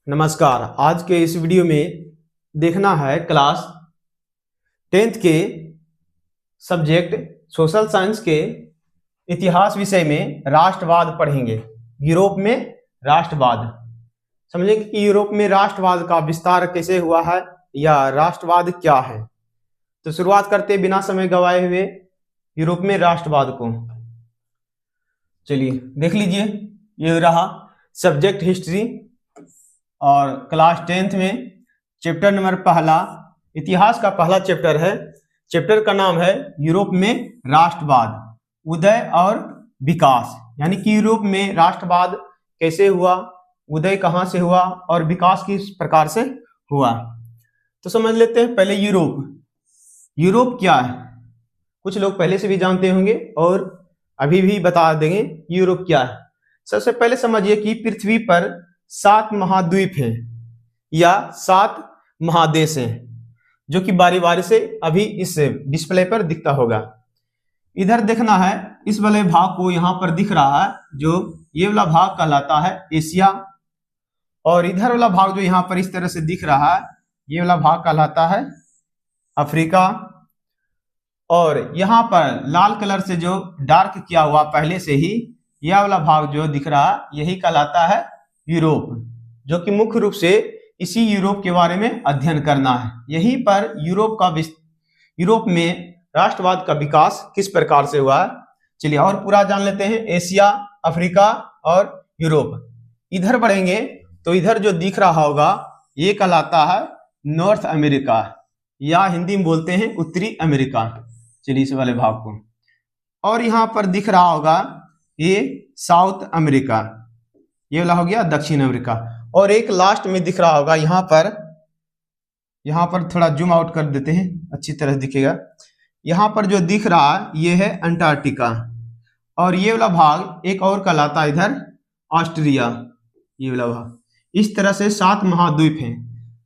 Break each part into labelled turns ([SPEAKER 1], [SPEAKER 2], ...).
[SPEAKER 1] नमस्कार। आज के इस वीडियो में देखना है क्लास 10th के सब्जेक्ट सोशल साइंस के इतिहास विषय में राष्ट्रवाद पढ़ेंगे। यूरोप में राष्ट्रवाद समझेंगे कि यूरोप में राष्ट्रवाद का विस्तार कैसे हुआ है या राष्ट्रवाद क्या है। तो शुरुआत करते बिना समय गवाए हुए यूरोप में राष्ट्रवाद को। चलिए देख लीजिए, ये रहा सब्जेक्ट हिस्ट्री और क्लास 10th में चैप्टर नंबर पहला, इतिहास का पहला चैप्टर है। चैप्टर का नाम है यूरोप में राष्ट्रवाद, उदय और विकास। यानी कि यूरोप में राष्ट्रवाद कैसे हुआ, उदय कहाँ से हुआ और विकास किस प्रकार से हुआ। तो समझ लेते हैं पहले यूरोप क्या है। कुछ लोग पहले से भी जानते होंगे और अभी भी बता देंगे यूरोप क्या है। सबसे पहले समझिए कि पृथ्वी पर 7 महाद्वीप हैं या 7 महादेश हैं, जो कि बारी बारी से अभी इस डिस्प्ले पर दिखता होगा। इधर देखना है, इस वाले भाग को यहाँ पर दिख रहा है, जो ये वाला भाग कहलाता है एशिया, और इधर वाला भाग जो यहाँ पर इस तरह से दिख रहा है, ये वाला भाग कहलाता है अफ्रीका। और यहाँ पर लाल कलर से जो डार्क किया हुआ पहले से ही, यह वाला भाग जो दिख रहा है, यही कहलाता है यूरोप, जो कि मुख्य रूप से इसी यूरोप के बारे में अध्ययन करना है। यहीं पर यूरोप में राष्ट्रवाद का विकास किस प्रकार से हुआ है। चलिए और पूरा जान लेते हैं। एशिया, अफ्रीका और यूरोप। इधर बढ़ेंगे तो इधर जो दिख रहा होगा, ये कहलाता है नॉर्थ अमेरिका, या हिंदी में बोलते हैं उत्तरी अमेरिका। चलिए इस वाले भाग को। और यहाँ पर दिख रहा होगा ये साउथ अमेरिका, ये वाला हो गया दक्षिण अमेरिका। और एक लास्ट में दिख रहा होगा यहाँ पर थोड़ा जूम आउट कर देते हैं, अच्छी तरह दिखेगा। यहाँ पर जो दिख रहा है ये है अंटार्कटिका, और ये वाला भाग एक और कहलाता है इधर ऑस्ट्रिया, ये वाला भाग। इस तरह से 7 महाद्वीप हैं।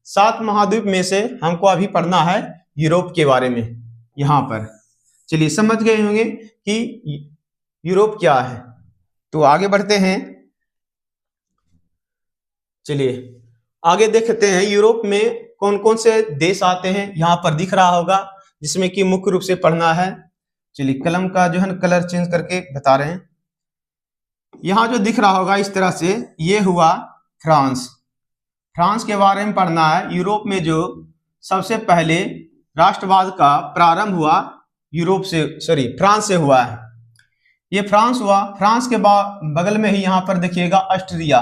[SPEAKER 1] 7 महाद्वीप में से हमको अभी पढ़ना है यूरोप के बारे में यहाँ पर। चलिए समझ गए होंगे कि यूरोप क्या है। तो आगे बढ़ते हैं। चलिए आगे देखते हैं यूरोप में कौन कौन से देश आते हैं। यहाँ पर दिख रहा होगा, जिसमें कि मुख्य रूप से पढ़ना है। चलिए कलम का जो है कलर चेंज करके बता रहे हैं। यहाँ जो दिख रहा होगा इस तरह से, ये हुआ फ्रांस के बारे में पढ़ना है। यूरोप में जो सबसे पहले राष्ट्रवाद का प्रारंभ हुआ फ्रांस से हुआ है। ये फ्रांस हुआ। फ्रांस के बगल में ही यहाँ पर देखिएगा ऑस्ट्रिया,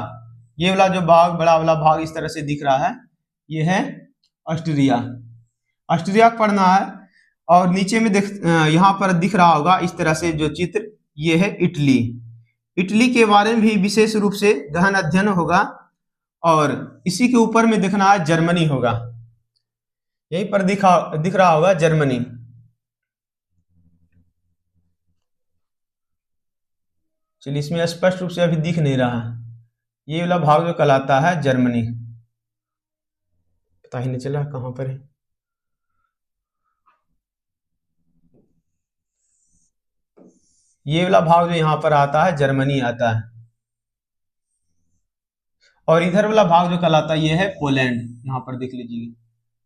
[SPEAKER 1] ये वाला जो भाग, बड़ा वाला भाग इस तरह से दिख रहा है, ये है ऑस्ट्रिया पढ़ना है। और नीचे में यहाँ पर दिख रहा होगा इस तरह से जो चित्र, ये है इटली के बारे में भी विशेष रूप से गहन अध्ययन होगा। और इसी के ऊपर में देखना है जर्मनी होगा, यहीं पर दिख रहा होगा जर्मनी। चलिए इसमें स्पष्ट रूप से अभी दिख नहीं रहा है, ये वाला भाग जो कहलाता है जर्मनी। पता ही नहीं चला कहां पर है। ये वाला भाग जो यहां पर आता है जर्मनी आता है। और इधर वाला भाग जो कहलाता है ये है पोलैंड, यहां पर देख लीजिए,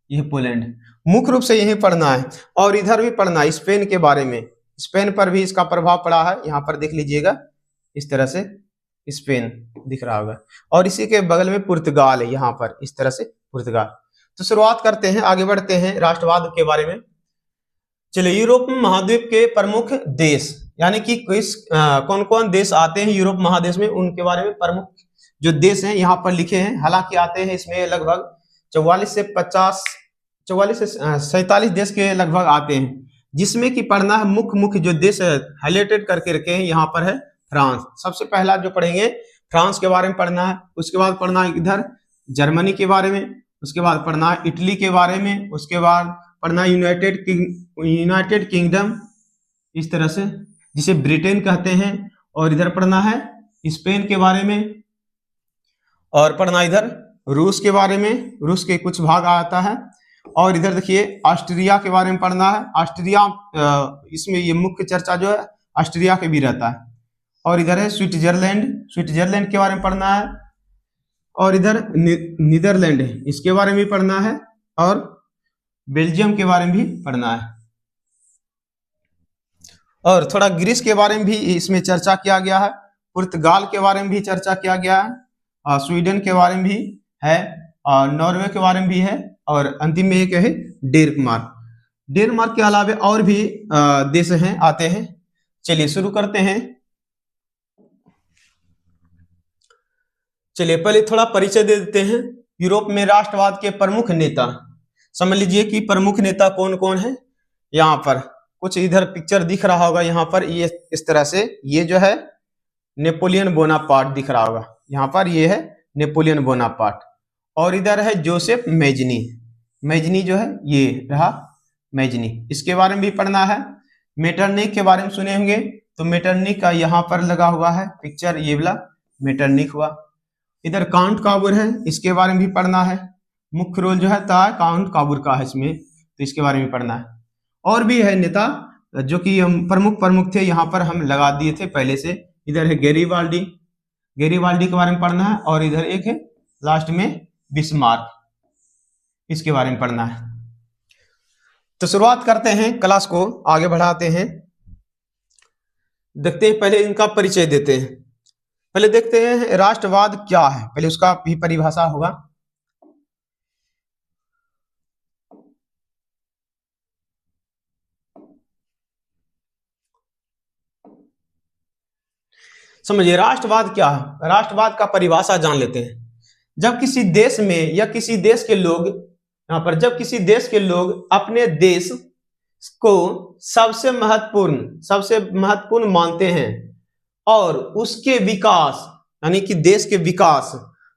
[SPEAKER 1] ये है पोलैंड। मुख्य रूप से यही पढ़ना है। और इधर भी पढ़ना है स्पेन के बारे में। स्पेन पर भी इसका प्रभाव पड़ा है, यहाँ पर देख लीजिएगा इस तरह से स्पेन दिख रहा होगा। और इसी के बगल में पुर्तगाल है, यहाँ पर इस तरह से पुर्तगाल। तो शुरुआत करते हैं, आगे बढ़ते हैं राष्ट्रवाद के बारे में। चलिए यूरोप महाद्वीप के प्रमुख देश, यानी कि कौन कौन देश आते हैं यूरोप महादेश में, उनके बारे में प्रमुख जो देश हैं यहाँ पर लिखे हैं। हालांकि आते हैं इसमें लगभग 44 से 47 देश के लगभग आते हैं, जिसमें कि पढ़ना है मुख्य जो देश हाईलाइटेड करके रखे हैं। यहाँ पर है फ्रांस। सबसे पहला जो पढ़ेंगे फ्रांस के बारे में पढ़ना है। उसके बाद पढ़ना है इधर जर्मनी के बारे में। उसके बाद पढ़ना है इटली के बारे में। उसके बाद पढ़ना है यूनाइटेड किंगडम, इस तरह से, जिसे ब्रिटेन कहते हैं। और इधर पढ़ना है स्पेन के बारे में। और पढ़ना इधर रूस के बारे में, रूस के कुछ भाग आता है। और इधर देखिए ऑस्ट्रिया के बारे में पढ़ना है। ऑस्ट्रिया, इसमें ये मुख्य चर्चा जो है ऑस्ट्रिया के भी रहता है। और इधर है स्विट्जरलैंड के बारे में पढ़ना है। और इधर नीदरलैंड है, इसके बारे में भी पढ़ना है, और बेल्जियम के बारे में भी पढ़ना है, और थोड़ा ग्रीस के बारे में भी इसमें चर्चा किया गया है, पुर्तगाल के बारे में भी चर्चा किया गया है, और स्वीडन के बारे में भी है, और नॉर्वे के बारे में भी है, और अंतिम में एक है डेनमार्क। डेनमार्क के अलावा और भी देश हैं, आते हैं। चलिए शुरू करते हैं। चलिए पहले थोड़ा परिचय दे देते हैं। यूरोप में राष्ट्रवाद के प्रमुख नेता, समझ लीजिए कि प्रमुख नेता कौन कौन है। यहाँ पर कुछ इधर पिक्चर दिख रहा होगा, यहाँ पर ये इस तरह से, ये जो है नेपोलियन बोनापार्ट दिख रहा होगा, यहाँ पर ये है नेपोलियन बोनापार्ट, और इधर है जोसेफ मेजनी। मेजनी जो है ये रहा मेजनी, इसके बारे में भी पढ़ना है। मेटरनिक के बारे में सुने होंगे, तो मेटरनिक का यहाँ पर लगा हुआ है पिक्चर, ये वाला मेटरनिक हुआ। इधर काउंट काबूर है, इसके बारे में भी पढ़ना है। मुख्य रोल जो है काउंट काबूर का है इसमें, तो इसके बारे में पढ़ना है। और भी है नेता जो कि हम प्रमुख थे, यहाँ पर हम लगा दिए थे पहले से। इधर है गैरीबाल्डी, गैरीबाल्डी के बारे में पढ़ना है, और इधर एक है लास्ट में बिस्मार्क, इसके बारे में पढ़ना है। तो शुरुआत करते हैं, क्लास को आगे बढ़ाते हैं। देखते हैं, पहले इनका परिचय देते हैं। पहले देखते हैं राष्ट्रवाद क्या है, पहले उसका भी परिभाषा होगा। समझिए राष्ट्रवाद क्या है। राष्ट्रवाद का परिभाषा जान लेते हैं। जब किसी देश में या किसी देश के लोग, यहाँ पर जब किसी देश के लोग अपने देश को सबसे महत्वपूर्ण मानते हैं और उसके विकास, यानी कि देश के विकास,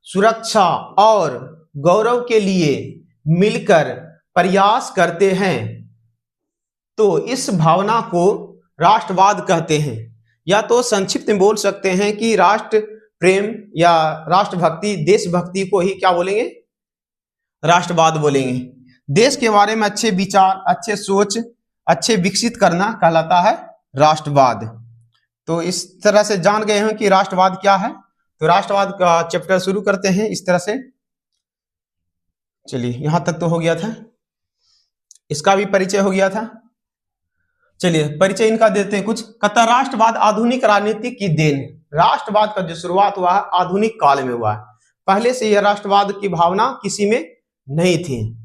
[SPEAKER 1] सुरक्षा और गौरव के लिए मिलकर प्रयास करते हैं, तो इस भावना को राष्ट्रवाद कहते हैं। या तो संक्षिप्त में बोल सकते हैं कि राष्ट्र प्रेम या राष्ट्रभक्ति, देशभक्ति को ही क्या बोलेंगे, राष्ट्रवाद बोलेंगे। देश के बारे में अच्छे विचार, अच्छे सोच, अच्छे विकसित करना कहलाता है राष्ट्रवाद। तो इस तरह से जान गए हैं कि राष्ट्रवाद क्या है। तो राष्ट्रवाद का चैप्टर शुरू करते हैं इस तरह से। चलिए यहां तक तो हो गया था, इसका भी परिचय हो गया था। चलिए परिचय इनका देते हैं कुछ। कहता राष्ट्रवाद आधुनिक राजनीति की देन है। राष्ट्रवाद का जो शुरुआत हुआ है आधुनिक काल में हुआ है। पहले से यह राष्ट्रवाद की भावना किसी में नहीं थी।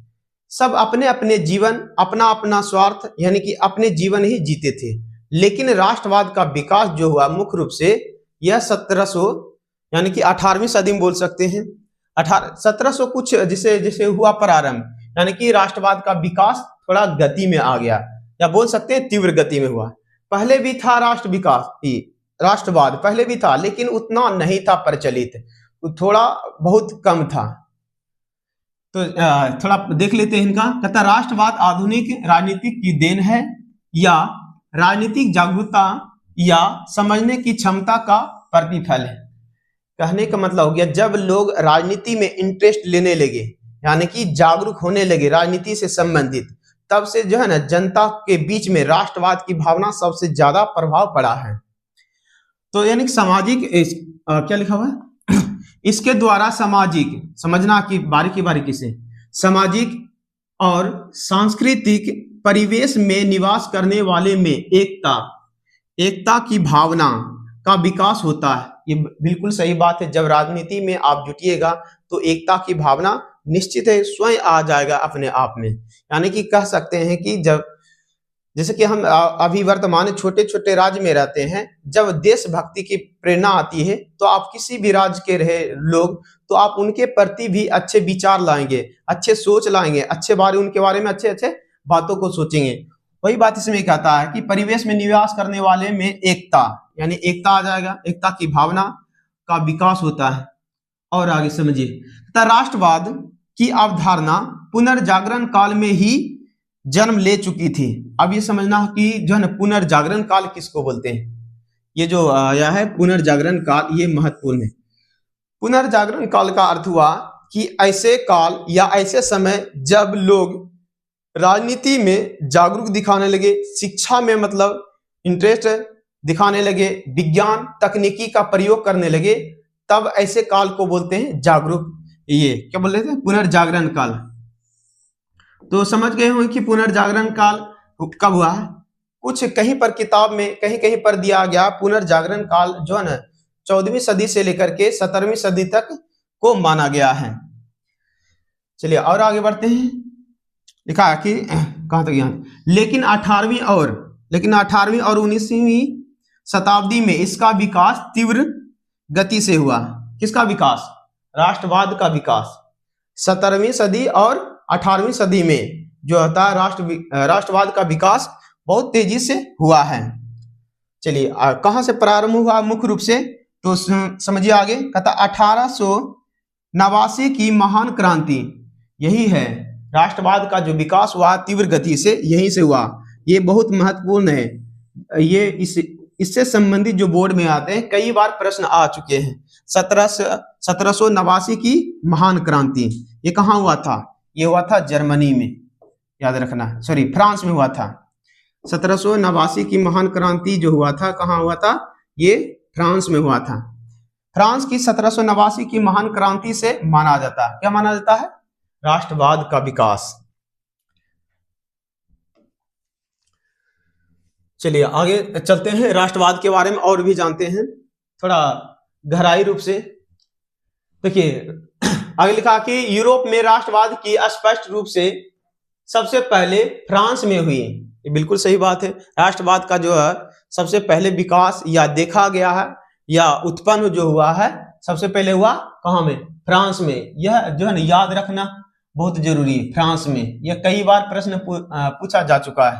[SPEAKER 1] सब अपने अपने जीवन, अपना अपना स्वार्थ, यानी कि अपने जीवन ही जीते थे। लेकिन राष्ट्रवाद का विकास जो हुआ मुख्य रूप से यह 1700 यानी कि 18वीं सदी में बोल सकते हैं, 1700 कुछ जिसे हुआ प्रारंभ, यानी कि राष्ट्रवाद का विकास थोड़ा गति में आ गया, या बोल सकते हैं तीव्र गति में हुआ। पहले भी था राष्ट्रवाद पहले भी था, लेकिन उतना नहीं था प्रचलित, थोड़ा बहुत कम था। तो थोड़ा देख लेते हैं इनका। कहता राष्ट्रवाद आधुनिक राजनीति की देन है या राजनीतिक जागरूकता या समझने की क्षमता का प्रतिफल है। कहने का मतलब हो गया जब लोग राजनीति में इंटरेस्ट लेने लगे, यानी कि जागरूक होने लगे राजनीति से संबंधित, तब से जो है ना जनता के बीच में राष्ट्रवाद की भावना सबसे ज्यादा प्रभाव पड़ा है। तो यानी सामाजिक क्या लिखा हुआ है इसके द्वारा सामाजिक, समझना कि बारीकी से, सामाजिक और सांस्कृतिक परिवेश में निवास करने वाले में एकता की भावना का विकास होता है। ये बिल्कुल सही बात है। जब राजनीति में आप जुटिएगा तो एकता की भावना निश्चित है स्वयं आ जाएगा अपने आप में। यानी कि कह सकते हैं कि जब जैसे कि हम अभी वर्तमान छोटे छोटे राज्य में रहते हैं, जब देशभक्ति की प्रेरणा आती है तो आप किसी भी राज्य के रहे लोग, तो आप उनके प्रति भी अच्छे विचार लाएंगे, अच्छे सोच लाएंगे, उनके बारे में अच्छे बातों को सोचेंगे। वही बात इसमें कहता है कि परिवेश में निवास करने वाले में एकता, यानी एकता आ जाएगा, एकता की भावना का विकास होता है। और आगे समझिए, राष्ट्रवाद की अवधारणा पुनर्जागरण काल में ही जन्म ले चुकी थी। अब ये समझना कि जो है ना पुनर्जागरण काल किसको बोलते हैं। ये जो आया है पुनर्जागरण काल, ये महत्वपूर्ण है। पुनर्जागरण काल का अर्थ हुआ कि ऐसे काल या ऐसे समय जब लोग राजनीति में जागरूक दिखाने लगे, शिक्षा में मतलब इंटरेस्ट दिखाने लगे, विज्ञान तकनीकी का प्रयोग करने लगे, तब ऐसे काल को बोलते हैं जागरूक, ये क्या बोल रहे थे, पुनर्जागरण काल। तो समझ गए होंगे कि पुनर्जागरण काल कब हुआ है। कुछ कहीं पर किताब में कहीं कहीं पर दिया गया पुनर्जागरण काल जो है ना 14वीं सदी से लेकर के 17वीं सदी तक को माना गया है। चलिए और आगे बढ़ते हैं। लिखा है कि कहां तक, यहाँ, लेकिन 18वीं और 19वीं शताब्दी में इसका विकास तीव्र गति से हुआ। किसका विकास? राष्ट्रवाद का विकास। 17वीं सदी और 18वीं सदी में जो होता है राष्ट्रवाद का विकास बहुत तेजी से हुआ है। चलिए कहां से प्रारंभ हुआ मुख्य रूप से, तो समझिए आगे। कहता 1889 की महान क्रांति, यही है राष्ट्रवाद का जो विकास हुआ तीव्र गति से, यहीं से हुआ। ये बहुत महत्वपूर्ण है। ये इससे संबंधित जो बोर्ड में आते हैं कई बार प्रश्न आ चुके हैं। 1789 की महान क्रांति, ये कहाँ हुआ था? ये हुआ था जर्मनी में, याद रखना, सॉरी फ्रांस में हुआ था। 1789 की महान क्रांति जो हुआ था कहाँ हुआ था? ये फ्रांस में हुआ था। फ्रांस की 1789 की महान क्रांति से माना जाता है, क्या माना जाता है? राष्ट्रवाद का विकास। चलिए आगे चलते हैं, राष्ट्रवाद के बारे में और भी जानते हैं थोड़ा गहराई रूप से। देखिए आगे लिखा कि यूरोप में राष्ट्रवाद की स्पष्ट रूप से सबसे पहले फ्रांस में हुई। ये बिल्कुल सही बात है। राष्ट्रवाद का जो है सबसे पहले विकास या देखा गया है या उत्पन्न जो हुआ है सबसे पहले हुआ कहाँ में? फ्रांस में। यह जो है ना याद रखना बहुत जरूरी है, फ्रांस में। यह कई बार प्रश्न पूछा जा चुका है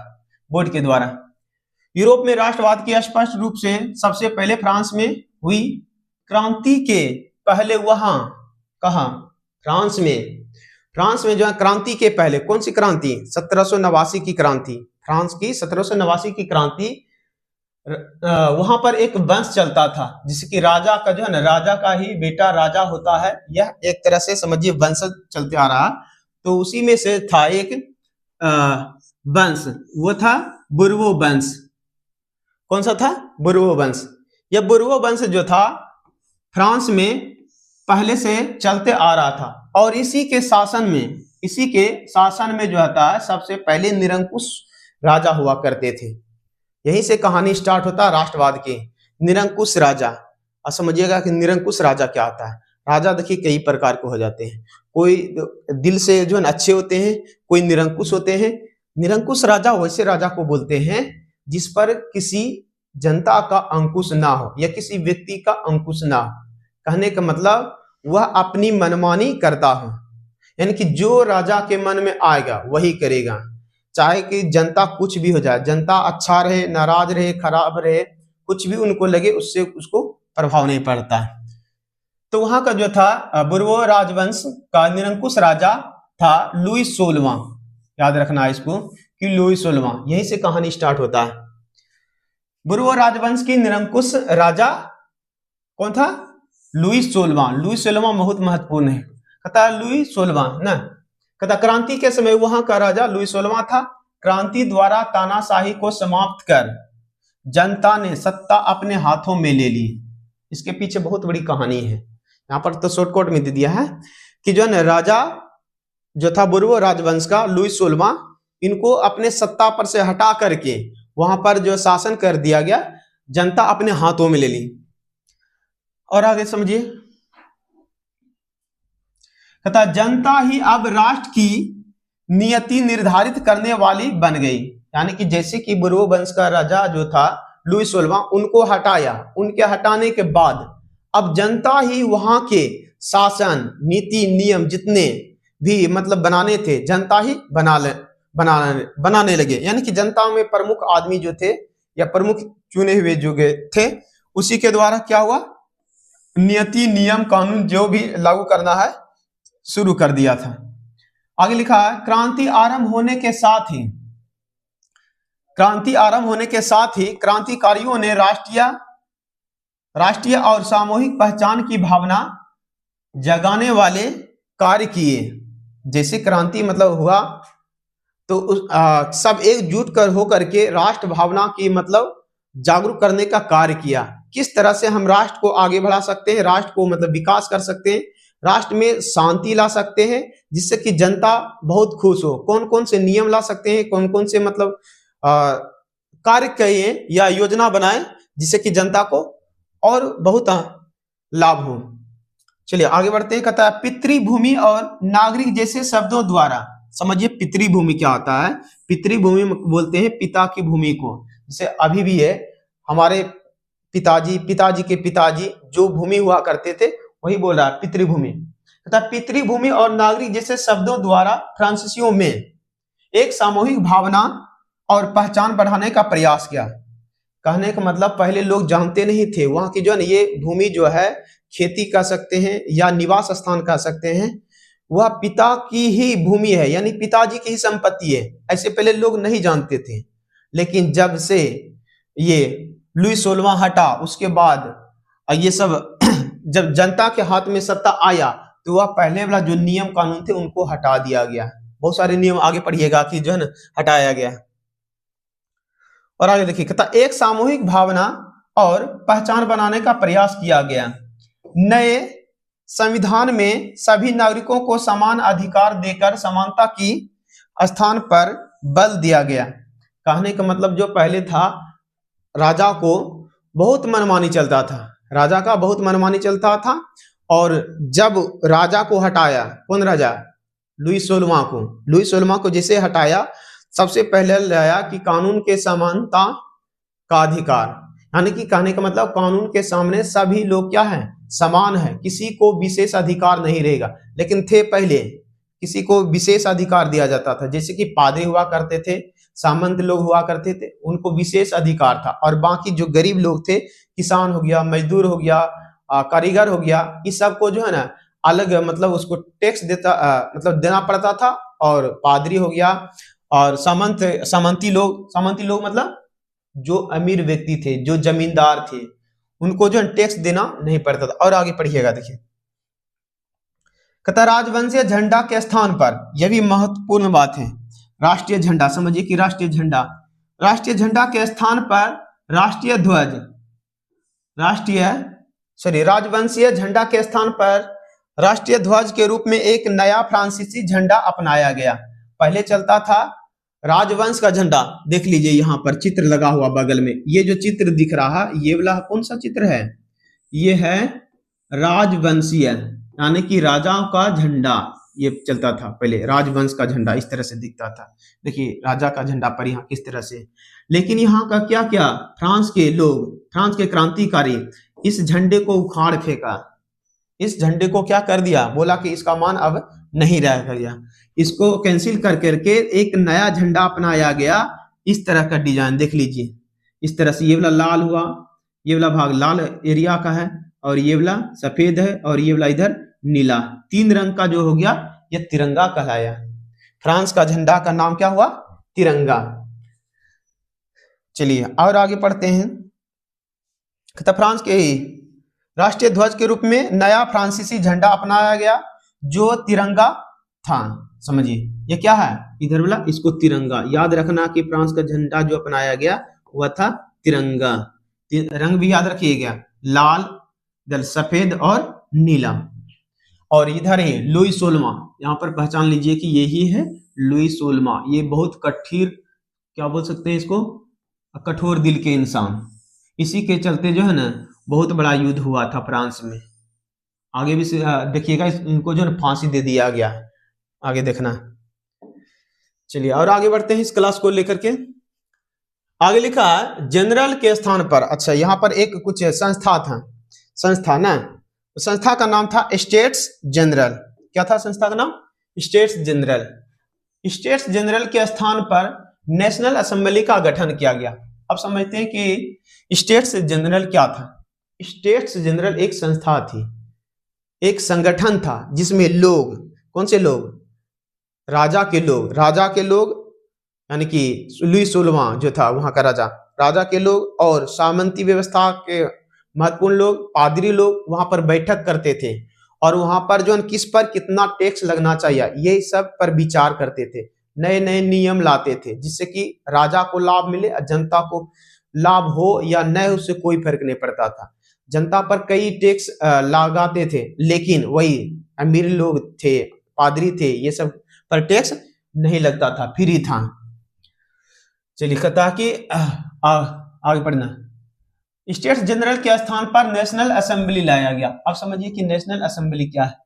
[SPEAKER 1] बोर्ड के द्वारा। यूरोप में राष्ट्रवाद की स्पष्ट रूप से सबसे पहले फ्रांस में हुई। क्रांति के पहले वहां कहा? फ्रांस में। फ्रांस में जो है क्रांति के पहले, कौन सी क्रांति? 1789 की क्रांति, फ्रांस की 1789 की क्रांति। वहां पर एक वंश चलता था जिससे कि राजा का जो है ना, राजा का ही बेटा राजा होता है। यह एक तरह से समझिए वंश चलते आ रहा। तो उसी में से था एक वंश, वो था बुर्बो वंश। कौन सा था? बुर्बो वंश। यह बुर्बो वंश जो था फ्रांस में पहले से चलते आ रहा था और इसी के शासन में जो था सबसे पहले निरंकुश राजा हुआ करते थे। यहीं से कहानी स्टार्ट होता है राष्ट्रवाद की। निरंकुश राजा, और समझिएगा कि निरंकुश राजा क्या होता है। राजा देखिए कई प्रकार के हो जाते हैं, कोई दिल से जो है अच्छे होते हैं, कोई निरंकुश होते हैं। निरंकुश राजा वैसे राजा को बोलते हैं जिस पर किसी जनता का अंकुश ना हो या किसी व्यक्ति का अंकुश ना हो। कहने का मतलब वह अपनी मनमानी करता हो, यानी कि जो राजा के मन में आएगा वही करेगा, चाहे कि जनता कुछ भी हो जाए। जनता अच्छा रहे, नाराज रहे, खराब रहे, कुछ भी उनको लगे, उससे उसको प्रभाव नहीं पड़ता है। तो वहां का जो था बुर्बो राजवंश का निरंकुश राजा था लुई 16वां। याद रखना है इसको कि लुई 16वां, यहीं से कहानी स्टार्ट होता है। बुर्बो राजवंश की निरंकुश राजा कौन था? लुई 16वां। लुई 16वां बहुत महत्वपूर्ण है। कहता लुई 16वां ना, कहता क्रांति के समय वहां का राजा लुई 16वां था। क्रांति द्वारा तानाशाही को समाप्त कर जनता ने सत्ता अपने हाथों में ले ली। इसके पीछे बहुत बड़ी कहानी है, यहाँ पर तो शॉर्टकट में दे दिया है कि जो है राजा जो था बुर्बो राजवंश का लुई 16वां, इनको अपने सत्ता पर से हटा करके वहां पर जो शासन कर दिया गया, जनता अपने हाथों में ले ली। और आगे समझिए, कहता जनता ही अब राष्ट्र की नियति निर्धारित करने वाली बन गई। यानी कि जैसे कि बुर्बो वंश का राजा जो था लुई 16वां, उनको हटाया, उनके हटाने के बाद अब जनता ही वहां के शासन नीति नियम जितने भी मतलब बनाने थे, जनता ही बनाने लगे। यानी कि जनता में प्रमुख आदमी जो थे या प्रमुख चुने हुए जो थे, उसी के द्वारा क्या हुआ, नियति नियम कानून जो भी लागू करना है शुरू कर दिया था। आगे लिखा है क्रांति आरंभ होने के साथ ही क्रांतिकारियों ने राष्ट्रीय और सामूहिक पहचान की भावना जगाने वाले कार्य किए। जैसे क्रांति मतलब हुआ तो सब एकजुट होकर के राष्ट्र भावना की मतलब जागरूक करने का कार्य किया। किस तरह से हम राष्ट्र को आगे बढ़ा सकते हैं, राष्ट्र को मतलब विकास कर सकते हैं, राष्ट्र में शांति ला सकते हैं, जिससे कि जनता बहुत खुश हो। कौन कौन से नियम ला सकते हैं, कौन कौन से मतलब कार्य करिए या योजना बनाए जिससे कि जनता को और बहुत लाभ हो। चलिए आगे बढ़ते हैं। कहता है पितृभूमि और नागरिक जैसे शब्दों द्वारा, समझिए पितृभूमि क्या होता है। पितृभूमि बोलते हैं पिता की भूमि को, जैसे अभी भी है हमारे पिताजी, पिताजी के पिताजी जो भूमि हुआ करते थे वही बोल रहा है पितृभूमि। कहता है पितृभूमि और नागरिक जैसे शब्दों द्वारा फ्रांसीसियों में एक सामूहिक भावना और पहचान बढ़ाने का प्रयास किया। कहने का मतलब पहले लोग जानते नहीं थे, वहां की जो है ये भूमि जो है खेती कह सकते हैं या निवास स्थान कह सकते हैं, वह पिता की ही भूमि है, यानी पिताजी की ही संपत्ति है। ऐसे पहले लोग नहीं जानते थे, लेकिन जब से ये लुई 16वां हटा, उसके बाद ये सब जब जनता के हाथ में सत्ता आया तो वह पहले वाला जो नियम कानून थे उनको हटा दिया गया। बहुत सारे नियम आगे पढ़िएगा कि जो है ना हटाया गया। और आगे देखिए, कहता एक सामूहिक भावना और पहचान बनाने का प्रयास किया गया। नए संविधान में सभी नागरिकों को समान अधिकार देकर समानता की स्थान पर बल दिया गया। कहने का मतलब जो पहले था राजा को बहुत मनमानी चलता था, राजा का बहुत मनमानी चलता था, और जब राजा को हटाया, कौन राजा, लुई 16वां को, लुई 16वां को जैसे हटाया, सबसे पहले लाया कि कानून के समानता का अधिकार, यानी कि कहने का मतलब कानून के सामने सभी लोग क्या है, समान है, किसी को विशेष अधिकार नहीं रहेगा। लेकिन थे पहले किसी को विशेष अधिकार दिया जाता था, जैसे कि पादरी हुआ करते थे, सामंत लोग हुआ करते थे, उनको विशेष अधिकार था, और बाकी जो गरीब लोग थे, किसान हो गया, मजदूर हो गया, कारीगर हो गया, इस सब को जो है ना अलग मतलब उसको टैक्स मतलब देना पड़ता था। और पादरी हो गया और सामंती लोग मतलब जो अमीर व्यक्ति थे, जो जमींदार थे, उनको जो टैक्स देना नहीं पड़ता था। और आगे पढ़िएगा, देखिए कहता राजवंशीय झंडा के स्थान पर, यह भी महत्वपूर्ण बात है, राष्ट्रीय झंडा, समझिए कि राष्ट्रीय झंडा के स्थान पर राजवंशीय झंडा के स्थान पर राष्ट्रीय ध्वज के रूप में एक नया फ्रांसीसी झंडा अपनाया गया। पहले चलता था राजवंश का झंडा, देख लीजिए यहाँ पर चित्र लगा हुआ बगल में, ये जो चित्र दिख रहा है ये वाला कौन सा चित्र है, ये है राजवंशीय, यानी कि राजाओं का झंडा। ये चलता था पहले, राजवंश का झंडा इस तरह से दिखता था, देखिए राजा का झंडा पर यहाँ किस तरह से। लेकिन यहाँ का क्या क्या, फ्रांस के क्रांतिकारी इस झंडे को उखाड़ फेंका, इस झंडे को क्या कर दिया, बोला कि इसका मान अब नहीं रह गया, इसको कैंसिल कर करके एक नया झंडा अपनाया गया। इस तरह का डिजाइन देख लीजिए, इस तरह से, ये वाला लाल हुआ, ये वाला भाग लाल एरिया का है, और ये वाला सफेद है, और ये वाला इधर नीला, 3 रंग का जो हो गया ये तिरंगा कहलाया। फ्रांस का झंडा का नाम क्या हुआ, तिरंगा। चलिए और आगे पढ़ते हैं। कहता फ्रांस के राष्ट्रीय ध्वज के रूप में नया फ्रांसीसी झंडा अपनाया गया जो तिरंगा था। समझिए ये क्या है, इधर वाला, इसको तिरंगा याद रखना कि फ्रांस का झंडा जो अपनाया गया वह था तिरंगा। रंग भी याद रखिएगा, लाल, सफेद और नीला। और इधर है लुई 16वां, यहाँ पर पहचान लीजिए कि यही है लुई 16वां। ये बहुत कठोर, क्या बोल सकते हैं इसको, कठोर दिल के इंसान। इसी के चलते जो है ना बहुत बड़ा युद्ध हुआ था फ्रांस में। आगे भी देखिएगा, इनको जो है फांसी दे दिया गया, आगे देखना। चलिए और आगे बढ़ते हैं इस क्लास को लेकर के। आगे लिखा है जनरल के स्थान पर, अच्छा यहाँ पर एक कुछ संस्था ना, संस्था का नाम था स्टेट्स जनरल। क्या था संस्था का नाम, स्टेट्स जनरल। स्टेट्स जनरल के स्थान पर नेशनल असेंबली का गठन किया गया। अब समझते हैं कि स्टेट्स जनरल क्या था। स्टेट्स जनरल एक संस्था थी, एक संगठन था जिसमें लोग, कौन से लोग, राजा के लोग यानी कि लुई 16वां जो था वहां का राजा के लोग, और सामंती व्यवस्था के महत्वपूर्ण लोग, पादरी लोग वहां पर बैठक करते थे, और वहां पर जो किस पर कितना टैक्स लगना चाहिए ये सब पर विचार करते थे। नए नए नियम लाते थे जिससे कि राजा को लाभ मिले और जनता को लाभ हो या न हो उससे कोई फर्क नहीं पड़ता था। जनता पर कई टैक्स लगाते थे, लेकिन वही अमीर लोग थे, पादरी थे, ये सब पर टैक्स नहीं लगता था, फ्री था। चलिए कहता कि आगे पढ़ना। स्टेट्स जनरल के स्थान पर नेशनल असेंबली लाया गया। अब समझिए कि नेशनल असेंबली क्या है।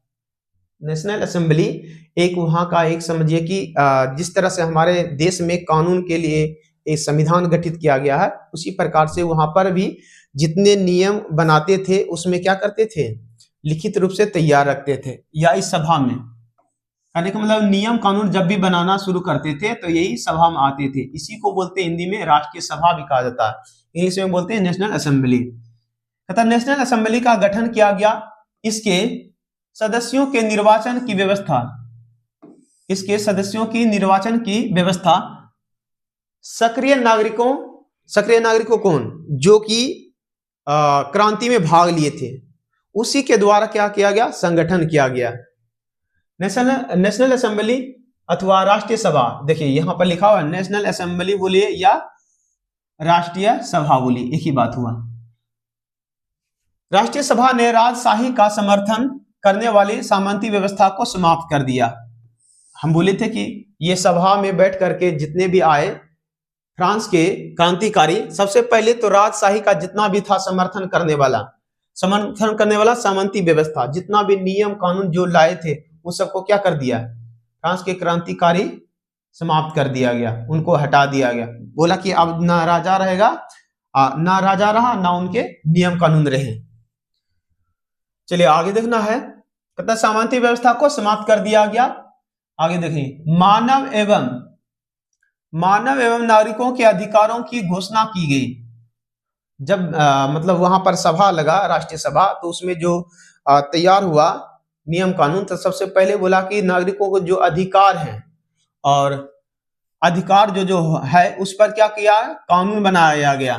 [SPEAKER 1] नेशनल असेंबली एक वहां का एक समझिए कि जिस तरह से हमारे देश में कानून के लिए एक संविधान गठित किया गया है, उसी प्रकार से वहां पर भी जितने नियम बनाते थे उसमें क्या करते थे, लिखित रूप से तैयार रखते थे, या इस सभा में, कहने का मतलब नियम कानून जब भी बनाना शुरू करते थे तो यही सभा में आते थे। इसी को बोलते हैं हिंदी में राष्ट्रीय सभा भी कहा जाता है, इंग्लिश में बोलते हैं नेशनल असेंबली। कहता नेशनल असेंबली का गठन किया गया, इसके सदस्यों के निर्वाचन की व्यवस्था, इसके सदस्यों की निर्वाचन की व्यवस्था सक्रिय नागरिकों कौन, जो कि क्रांति में भाग लिए थे, उसी के द्वारा क्या किया गया, संगठन किया गया। नेशनल असेंबली अथवा राष्ट्रीय सभा, देखिए यहां पर लिखा हुआ है नेशनल असेंबली बोलिए या राष्ट्रीय सभा बोलिए, एक ही बात हुआ। राष्ट्रीय सभा ने राजशाही का समर्थन करने वाली सामंती व्यवस्था को समाप्त कर दिया। हम बोले थे कि ये सभा में बैठ करके जितने भी आए फ्रांस के क्रांतिकारी, सबसे पहले तो राजशाही का जितना भी था समर्थन करने वाला सामंती व्यवस्था, जितना भी नियम कानून जो लाए थे उस सबको क्या कर दिया, फ्रांस के क्रांतिकारी समाप्त कर दिया गया, उनको हटा दिया गया। बोला कि अब ना राजा रहेगा, ना राजा रहा, ना उनके नियम कानून रहे। चलिए आगे देखना है, कहता सामंती व्यवस्था को समाप्त कर दिया गया। आगे देखिए, मानव एवं नागरिकों के अधिकारों की घोषणा की गई। जब मतलब वहां पर सभा लगा, राष्ट्रीय सभा, तो उसमें जो तैयार हुआ नियम कानून, तो सबसे पहले बोला कि नागरिकों को जो अधिकार हैं और अधिकार जो है उस पर क्या किया, कानून बनाया गया।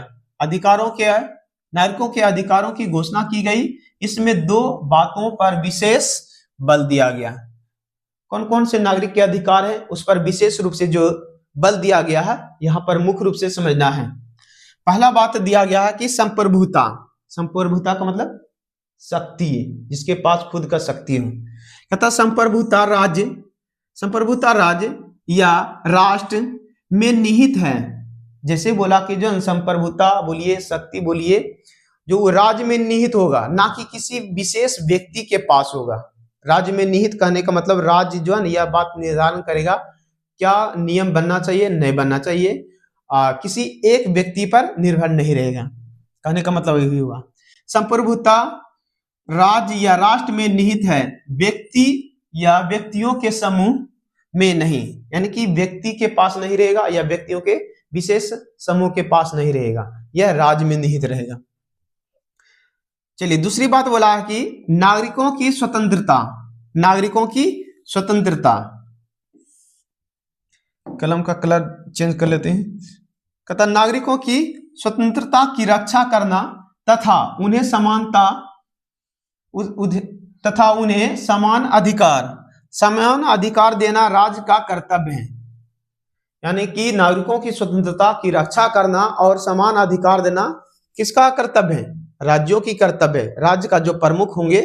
[SPEAKER 1] नागरिकों के अधिकारों की घोषणा की गई। इसमें दो बातों पर विशेष बल दिया गया। कौन कौन से नागरिक के अधिकार है उस पर विशेष रूप से जो बल दिया गया है, यहां पर मुख्य रूप से समझना है। पहला बात दिया गया है कि संप्रभुता का मतलब शक्ति, जिसके पास खुद का शक्ति हो। कहता संप्रभुता राज्य या राष्ट्र में निहित है। जैसे बोला कि जो संप्रभुता बोलिए, शक्ति बोलिए, जो राज्य में निहित होगा, ना कि किसी विशेष व्यक्ति के पास होगा। राज्य में निहित कहने का मतलब राज्य जो है यह बात निर्धारण करेगा क्या नियम बनना चाहिए, नहीं बनना चाहिए, किसी एक व्यक्ति पर निर्भर नहीं रहेगा। कहने का मतलब यही हुआ। संप्रभुता राज्य या राष्ट्र में निहित है, व्यक्ति या व्यक्तियों के समूह में नहीं, यानी कि व्यक्ति के पास नहीं रहेगा या व्यक्तियों के विशेष समूह के पास नहीं रहेगा, यह राज्य में निहित रहेगा। चलिए दूसरी बात बोला है कि नागरिकों की स्वतंत्रता, कलम का कलर चेंज कर लेते हैं। कहता नागरिकों की स्वतंत्रता की रक्षा करना तथा उन्हें समान अधिकार देना राज्य का कर्तव्य है। यानी कि नागरिकों की स्वतंत्रता की रक्षा करना और समान अधिकार देना किसका कर्तव्य है, राज्यों की कर्तव्य है। राज्य का जो प्रमुख होंगे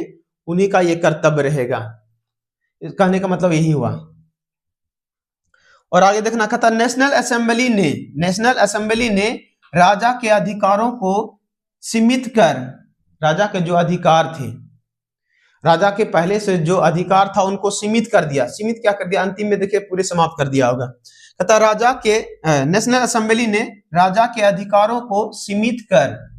[SPEAKER 1] उन्हीं का ये कर्तव्य रहेगा। कहने का मतलब यही हुआ। और आगे देखना, कहता नेशनल असेंबली ने राजा के अधिकारों को सीमित कर, राजा के जो अधिकार थे, राजा के पहले से जो अधिकार था उनको सीमित कर दिया। सीमित क्या कर दिया, अंतिम में देखिए पूरे समाप्त कर दिया होगा। कहता नेशनल असेंबली ने राजा के अधिकारों को सीमित कर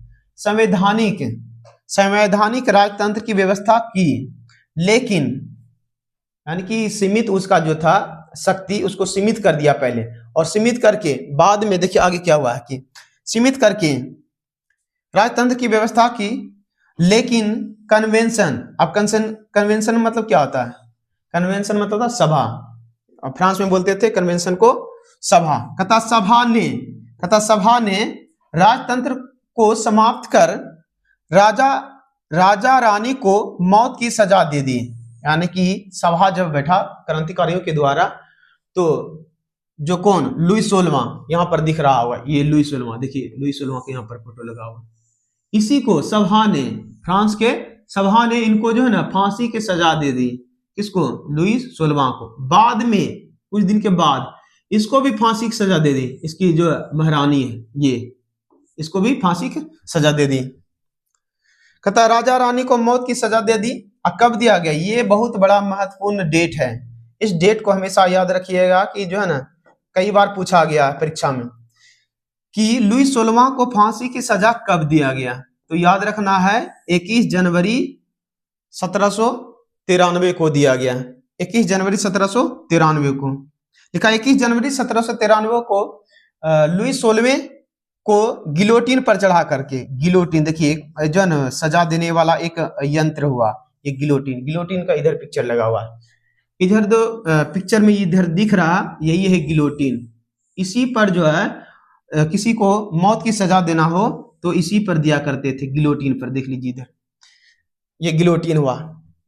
[SPEAKER 1] संवैधानिक राजतंत्र की व्यवस्था की, लेकिन यानी कि सीमित उसका जो था शक्ति, उसको सीमित कर दिया पहले, और सीमित करके बाद में देखिए आगे क्या हुआ है कि सीमित करके राजतंत्र की व्यवस्था की, लेकिन कन्वेंशन, अब कन्वेंशन मतलब क्या होता है, कन्वेंशन मतलब था सभा, फ्रांस में बोलते थे कन्वेंशन को सभा। कहता सभा ने राजतंत्र को समाप्त कर राजा रानी को मौत की सजा दे दी। यानी कि सभा जब बैठा क्रांतिकारियों के द्वारा, तो जो कौन, लुई 16वां, यहाँ पर दिख रहा होगा, ये लुई 16वां, देखिए लुई 16वां के यहाँ पर फोटो लगा हुआ। इसी को सभा ने, फ्रांस के सभा ने इनको जो है ना फांसी की सजा दे दी। किसको, लुई 16वां को। बाद में कुछ दिन के बाद इसको भी फांसी की सजा दे दी, इसकी जो महारानी है ये, इसको भी फांसी की सजा दे दी। कहता राजा रानी को मौत की सजा दे दी। और कब दिया गया, ये बहुत बड़ा महत्वपूर्ण डेट है। इस डेट को हमेशा याद रखिएगा कि जो है ना कई बार पूछा गया परीक्षा में कि लुई 16वां को फांसी की सजा कब दिया गया। तो याद रखना है 21 जनवरी 1793 को दिया गया। 21 जनवरी 1793 को लिखा। 21 जनवरी 1793 को लुई 16वें को गिलोटिन पर चढ़ा करके, गिलोटिन देखिए जो है ना सजा देने वाला एक यंत्र हुआ, ये गिलोटिन, गिलोटिन का इधर पिक्चर लगा हुआ है, इधर दो पिक्चर में इधर दिख रहा, यही है गिलोटिन। इसी पर जो है किसी को मौत की सजा देना हो तो इसी पर दिया करते थे, गिलोटिन पर। देख लीजिए इधर ये गिलोटिन हुआ।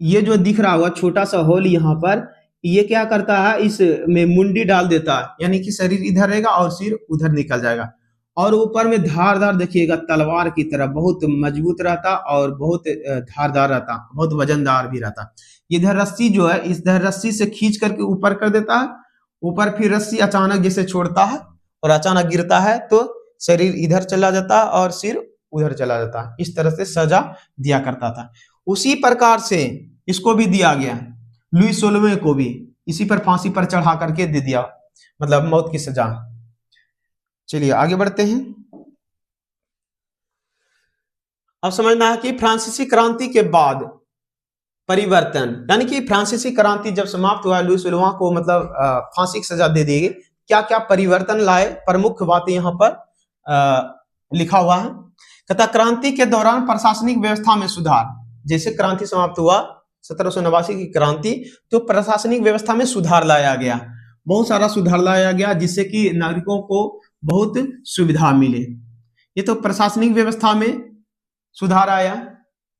[SPEAKER 1] ये जो दिख रहा हुआ छोटा सा होल यहाँ पर, ये क्या करता है, इसमें मुंडी डाल देता है, यानी कि शरीर इधर रहेगा और सिर उधर निकल जाएगा। और ऊपर में धारदार देखिएगा तलवार की तरह, बहुत मजबूत रहता और बहुत धारदार रहता, बहुत वजनदार भी रहता। इधर रस्सी जो है, इधर रस्सी से खींच करके ऊपर कर देता है, ऊपर फिर रस्सी अचानक जैसे छोड़ता है और अचानक गिरता है तो शरीर इधर चला जाता है और सिर उधर चला जाता है। इस तरह से सजा दिया करता था। उसी प्रकार से इसको भी दिया गया, लुई 16वें को भी इसी पर फांसी पर चढ़ा करके दे दिया, मतलब मौत की सजा। चलिए आगे बढ़ते हैं। अब समझना है कि फ्रांसीसी क्रांति के बाद परिवर्तन, यानी कि फ्रांसीसी क्रांति जब समाप्त हुआ, लुई 16वां को मतलब फांसी की सजा दे दी गई, क्या क्या परिवर्तन लाए, प्रमुख बातें यहाँ पर लिखा हुआ है। कहता क्रांति के दौरान प्रशासनिक व्यवस्था में सुधार। जैसे क्रांति समाप्त हुआ 1789 की क्रांति, तो प्रशासनिक व्यवस्था में सुधार लाया गया, बहुत सारा सुधार लाया गया जिससे कि नागरिकों को बहुत सुविधा मिले। ये तो प्रशासनिक व्यवस्था में सुधार आया।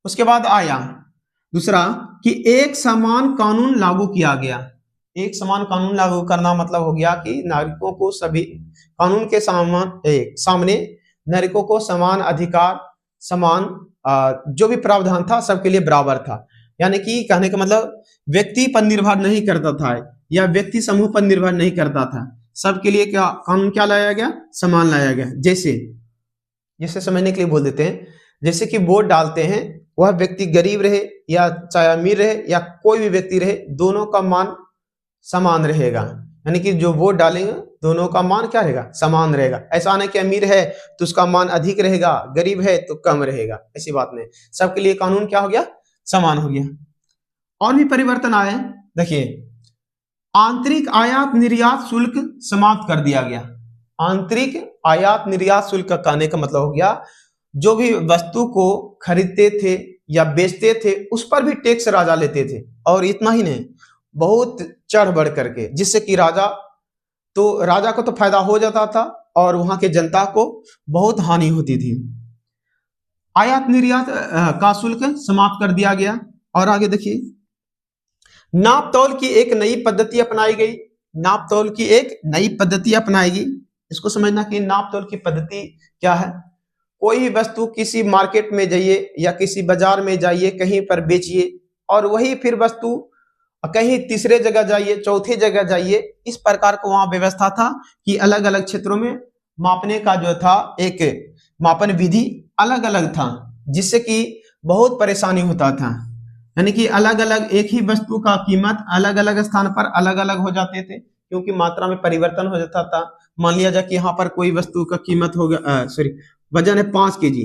[SPEAKER 1] उसके बाद आया दूसरा कि एक समान कानून लागू किया गया। एक समान कानून लागू करना मतलब हो गया कि नागरिकों को सभी कानून के सामने नागरिकों को समान अधिकार, समान जो भी प्रावधान था सबके लिए बराबर था। यानी कि कहने का मतलब व्यक्ति पर निर्भर नहीं करता था या व्यक्ति समूह पर निर्भर नहीं करता था, सबके लिए क्या कानून क्या लाया गया, समान लाया गया। जैसे समझने के लिए बोल देते हैं, जैसे कि वोट डालते हैं, वह व्यक्ति गरीब रहे या चाहे अमीर रहे या कोई भी व्यक्ति रहे, दोनों का मान समान रहेगा। यानी कि जो वोट डालेंगे दोनों का मान क्या रहेगा, समान रहेगा। ऐसा नहीं कि अमीर है तो उसका मान अधिक रहेगा, गरीब है तो कम रहेगा, ऐसी बात नहीं। सबके लिए कानून क्या हो गया, समान हो गया। और भी परिवर्तन आए, देखिए आंतरिक आयात निर्यात शुल्क समाप्त कर दिया गया। आंतरिक आयात निर्यात शुल्क का कहने का मतलब हो गया जो भी वस्तु को खरीदते थे या बेचते थे उस पर भी टैक्स राजा लेते थे, और इतना ही नहीं बहुत चढ़ बढ़ करके, जिससे कि राजा को तो फायदा हो जाता था और वहां के जनता को बहुत हानि होती थी। आयात निर्यात का शुल्क समाप्त कर दिया गया। और आगे देखिए नाप तौल की एक नई पद्धति अपनाई गई। नाप तौल की एक नई पद्धति अपनाई गई। इसको समझना कि नाप तौल की पद्धति क्या है। कोई भी वस्तु किसी मार्केट में जाइए या किसी बाजार में जाइए, कहीं पर बेचिए और वही फिर वस्तु कहीं तीसरे जगह जाइए, चौथी जगह जाइए। इस प्रकार को वहां व्यवस्था था कि अलग अलग क्षेत्रों में मापने का जो था एक मापन विधि अलग अलग था, जिससे कि बहुत परेशानी होता था। यानी कि अलग अलग एक ही वस्तु का कीमत अलग अलग स्थान पर अलग अलग हो जाते थे, क्योंकि मात्रा में परिवर्तन हो जाता था। मान लिया जाए कि यहाँ पर कोई वस्तु का कीमत होगा वजन है 5 kg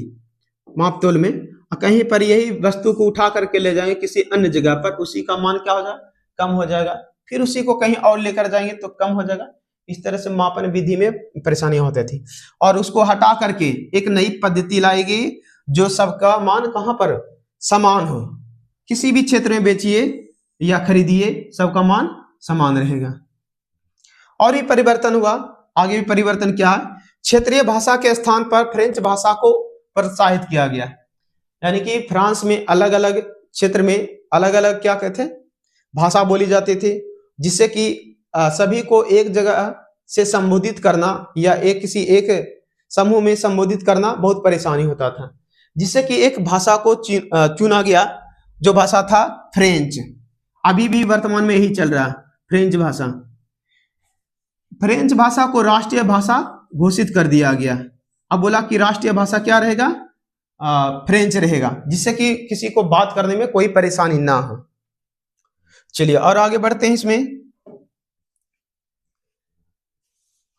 [SPEAKER 1] माप तोल में, कहीं पर यही वस्तु को उठा करके ले जाएंगे किसी अन्य जगह पर, उसी का मान क्या हो जाएगा, कम हो जाएगा। फिर उसी को कहीं और लेकर जाएंगे तो कम हो जाएगा। इस तरह से मापन विधि में परेशानियां होती थी, और उसको हटा करके एक नई पद्धति लाई गई जो सबका मान कहां पर समान हो। किसी भी क्षेत्र में बेचिए या खरीदिए, सबका मान समान रहेगा। और भी परिवर्तन हुआ। आगे भी परिवर्तन क्या है, क्षेत्रीय भाषा के स्थान पर फ्रेंच भाषा को प्रोत्साहित किया गया। यानी कि फ्रांस में अलग अलग क्षेत्र में अलग अलग क्या कहते हैं भाषा बोली जाती थी, जिससे कि सभी को एक जगह से संबोधित करना या किसी एक समूह में संबोधित करना बहुत परेशानी होता था, जिससे कि एक भाषा को चुना गया, जो भाषा था फ्रेंच। अभी भी वर्तमान में यही चल रहा है, फ्रेंच भाषा। फ्रेंच भाषा को राष्ट्रीय भाषा घोषित कर दिया गया। अब बोला कि राष्ट्रीय भाषा क्या रहेगा, फ्रेंच रहेगा, जिससे कि किसी को बात करने में कोई परेशानी ना हो। चलिए और आगे बढ़ते हैं। इसमें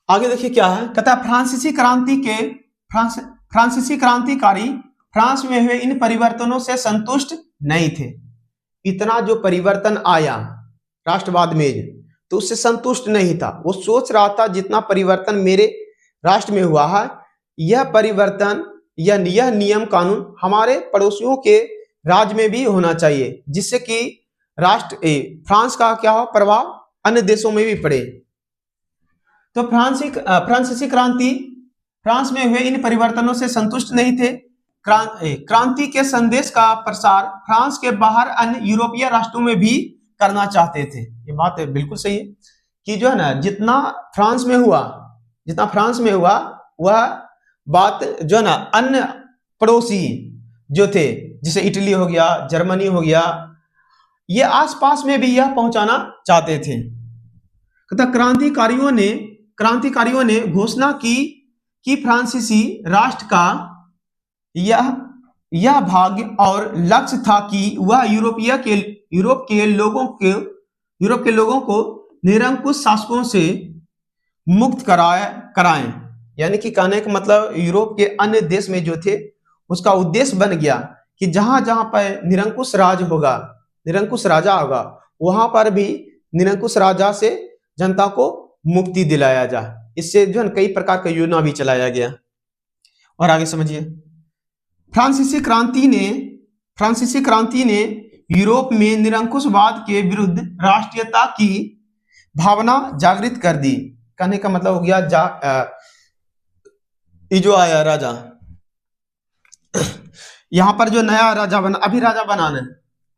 [SPEAKER 1] आगे देखिए क्या है, कहता है फ्रांसीसी क्रांतिकारी फ्रांस में हुए इन परिवर्तनों से संतुष्ट नहीं थे। इतना जो परिवर्तन आया राष्ट्रवाद में, तो उससे संतुष्ट नहीं था। वो सोच रहा था जितना परिवर्तन मेरे राष्ट्र में हुआ है, यह परिवर्तन या यह नियम कानून हमारे पड़ोसियों के राज्य में भी होना चाहिए, जिससे कि फ्रांस का क्या हो, प्रभाव अन्य देशों में भी पड़े। तो फ्रांसीसी क्रांति फ्रांस में हुए इन परिवर्तनों से संतुष्ट नहीं थे। क्रांति के संदेश का प्रसार फ्रांस के बाहर अन्य यूरोपीय राष्ट्रों में भी करना चाहते थे। ये बात बिल्कुल सही है कि जो है ना, जितना फ्रांस में हुआ वह बात जो है ना, अन्य पड़ोसी जो थे, जैसे इटली हो गया, जर्मनी हो गया, ये आसपास में भी यह पहुंचाना चाहते थे। क्रांतिकारियों ने घोषणा की कि फ्रांसीसी राष्ट्र का यह भाग्य और लक्ष्य था कि वह यूरोप के लोगों को निरंकुश शासकों से मुक्त कराएं। यानी कि कहने का मतलब, यूरोप के अन्य देश में जो थे, उसका उद्देश्य बन गया कि जहां जहां पर निरंकुश राजा होगा, वहां पर भी निरंकुश राजा से जनता को मुक्ति दिलाया जाए। इससे जो है कई प्रकार का योजना भी चलाया गया। और आगे समझिए, फ्रांसीसी क्रांति ने यूरोप में निरंकुशवाद के विरुद्ध राष्ट्रीयता की भावना जागृत कर दी। कहने का मतलब हो गया, जो आया राजा, यहाँ पर जो नया राजा बना,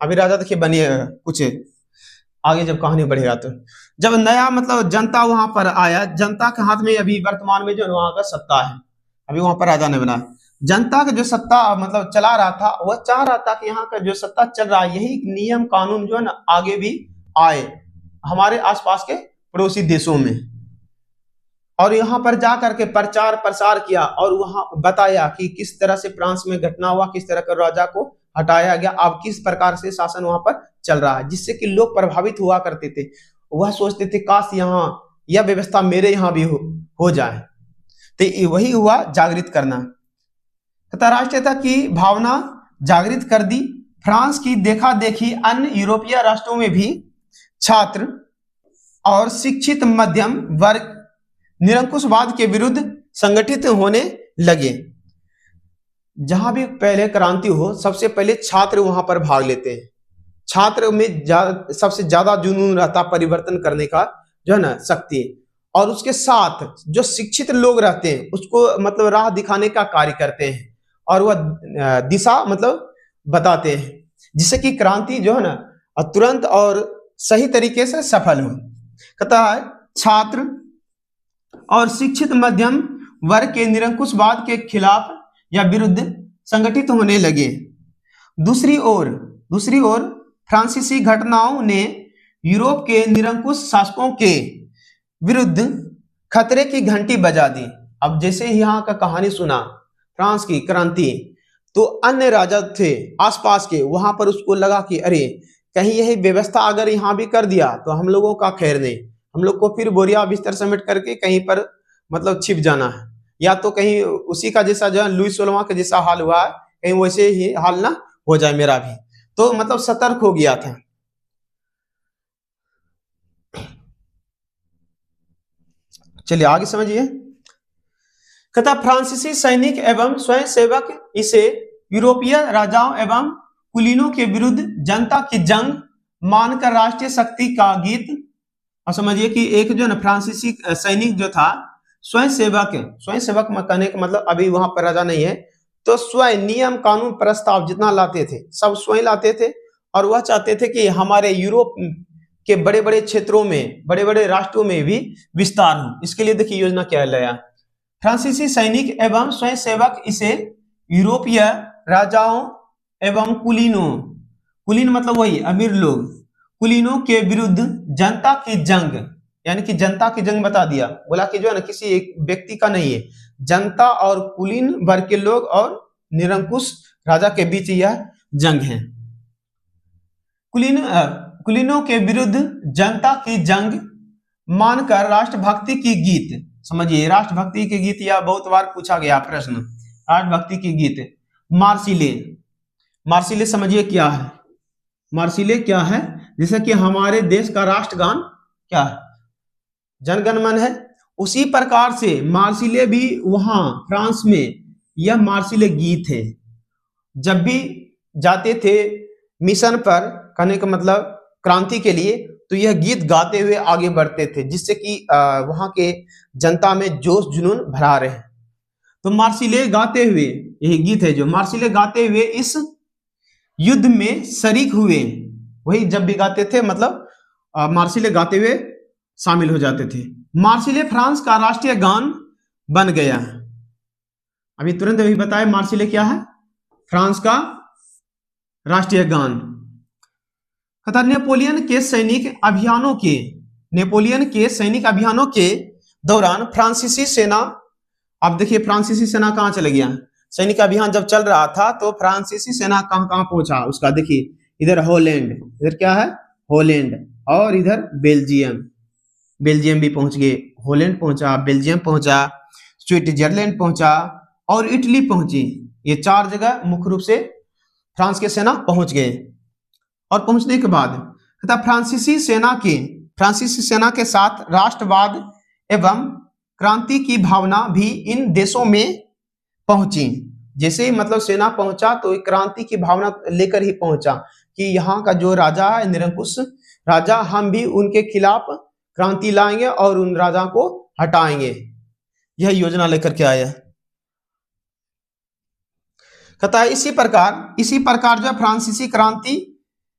[SPEAKER 1] अभी राजा देखिए बनिए कुछ आगे जब कहानी बढ़ेगा, तो जब नया मतलब जनता वहां पर आया, जनता के हाथ में अभी वर्तमान में जो वहां का सत्ता है, अभी वहां पर राजा ने बना, जनता का जो सत्ता मतलब चला रहा था, वह चाह रहा था कि यहाँ का जो सत्ता चल रहा है, यही नियम कानून जो है ना आगे भी आए हमारे आसपास के पड़ोसी देशों में। और यहाँ पर जा करके प्रचार प्रसार किया और वहां बताया कि किस तरह से फ्रांस में घटना हुआ, किस तरह का राजा को हटाया गया, अब किस प्रकार से शासन वहां पर चल रहा है, जिससे कि लोग प्रभावित हुआ करते थे। वह सोचते थे काश यहाँ यह व्यवस्था मेरे यहाँ भी हो जाए। तो वही हुआ जागृत करना, तथा राष्ट्रीयता की भावना जागृत कर दी। फ्रांस की देखा देखी अन्य यूरोपीय राष्ट्रों में भी छात्र और शिक्षित मध्यम वर्ग निरंकुशवाद के विरुद्ध संगठित होने लगे। जहां भी पहले क्रांति हो, सबसे पहले छात्र वहां पर भाग लेते हैं। छात्र में सबसे ज्यादा जुनून रहता परिवर्तन करने का, जो है ना, शक्ति। और उसके साथ जो शिक्षित लोग रहते हैं, उसको मतलब राह दिखाने का कार्य करते हैं और वह दिशा मतलब बताते हैं, जिससे कि क्रांति जो है ना तुरंत और सही तरीके से सफल हो। कहता है छात्र और शिक्षित मध्यम वर्ग के निरंकुशवाद के खिलाफ या विरुद्ध संगठित होने लगे। दूसरी ओर फ्रांसीसी घटनाओं ने यूरोप के निरंकुश शासकों के विरुद्ध खतरे की घंटी बजा दी। अब जैसे ही यहाँ का कहानी सुना फ्रांस की क्रांति, तो अन्य राजा थे आसपास के, वहां पर उसको लगा कि अरे कहीं यही व्यवस्था अगर यहाँ भी कर दिया तो हम लोगों का खैर नहीं, हम लोग को फिर बोरिया बिस्तर समेट करके कहीं पर मतलब छिप जाना है, या तो कहीं उसी का जैसा जो है लुई 16वां का जैसा हाल हुआ है, कहीं वैसे ही हाल ना हो जाए मेरा भी। तो मतलब सतर्क हो गया था। चलिए आगे समझिए। कहता फ्रांसीसी सैनिक एवं स्वयंसेवक इसे यूरोपीय राजाओं एवं कुलीनों के विरुद्ध जनता की जंग मानकर राष्ट्रीय शक्ति का गीत। और समझिए कि एक जो ना फ्रांसीसी सैनिक जो था, स्वयंसेवक कहने का मतलब अभी वहां पर राजा नहीं है, तो स्वयं नियम कानून प्रस्ताव जितना लाते थे सब स्वयं लाते थे, और वह चाहते थे कि हमारे यूरोप के बड़े बड़े क्षेत्रों में, बड़े बड़े राष्ट्रों में भी विस्तार हो। इसके लिए देखिए योजना क्या लाया। फ्रांसीसी सैनिक एवं स्वयंसेवक इसे यूरोपीय राजाओं एवं कुलीनों, कुलीन मतलब वही अमीर लोग, कुलीनों के विरुद्ध जनता की जंग, यानी कि जनता की जंग बता दिया, बोला कि जो है ना किसी एक व्यक्ति का नहीं है, जनता और कुलीन वर्ग के लोग और निरंकुश राजा के बीच यह जंग है। कुलीनों के विरुद्ध जनता की जंग मानकर राष्ट्रभक्ति की गीत, समझिए राष्ट्रभक्ति के गीत, यह बहुत बार पूछा गया प्रश्न, राष्ट्रभक्ति की गीत मार्सिले। मार्सिले समझिए क्या है, मार्सिले क्या है, जैसे कि हमारे देश का राष्ट्रगान क्या है, जनगण मन है, उसी प्रकार से मार्सिले भी वहां फ्रांस में यह मार्सिले गीत है। जब भी जाते थे मिशन पर, कहने का मतलब क्रांति के लिए, तो यह गीत गाते हुए आगे बढ़ते थे, जिससे कि वहां के जनता में जोश जुनून भरा रहे। तो मार्सिले गाते हुए, यही गीत है जो मार्सिले गाते हुए इस युद्ध में शरीक हुए, वही जब भी गाते थे मतलब मार्सिले गाते हुए शामिल हो जाते थे। मार्सिले फ्रांस का राष्ट्रीय गान बन गया। अभी तुरंत अभी बताए मार्सिले क्या है, फ्रांस का राष्ट्रीय गान। कहता नेपोलियन के सैनिक अभियानों के, नेपोलियन के सैनिक अभियानों के दौरान फ्रांसीसी सेना, अब देखिए फ्रांसीसी सेना कहां चले गया, सैनिक अभियान जब चल रहा था तो फ्रांसीसी सेना कहां कहां पहुंचा उसका देखिए, इधर हॉलैंड, इधर क्या है हॉलैंड, और इधर बेल्जियम, बेल्जियम भी पहुंच गए, हॉलैंड पहुंचा, बेल्जियम पहुंचा, स्विट्जरलैंड पहुंचा और इटली पहुंची। ये 4 जगह मुख्य रूप से फ्रांस के सेना पहुंच गए। और पहुंचने के बाद तथा फ्रांसीसी सेना के साथ राष्ट्रवाद एवं क्रांति की भावना भी इन देशों में पहुंची। जैसे ही मतलब सेना पहुंचा तो एक क्रांति की भावना लेकर ही पहुंचा कि यहाँ का जो राजा है निरंकुश राजा, हम भी उनके खिलाफ क्रांति लाएंगे और उन राजा को हटाएंगे, यह योजना लेकर के आया। कहता है इसी प्रकार जो फ्रांसीसी क्रांति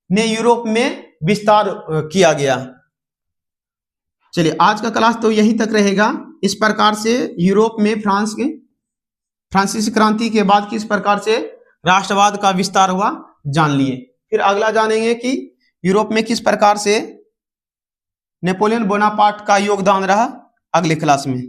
[SPEAKER 1] ने यूरोप में विस्तार किया गया। चलिए आज का क्लास तो यहीं तक रहेगा। इस प्रकार से यूरोप में फ्रांसीसी क्रांति के बाद किस प्रकार से राष्ट्रवाद का विस्तार हुआ जान लिए। फिर अगला जानेंगे कि यूरोप में किस प्रकार से नेपोलियन बोनापार्ट का योगदान रहा, अगले क्लास में।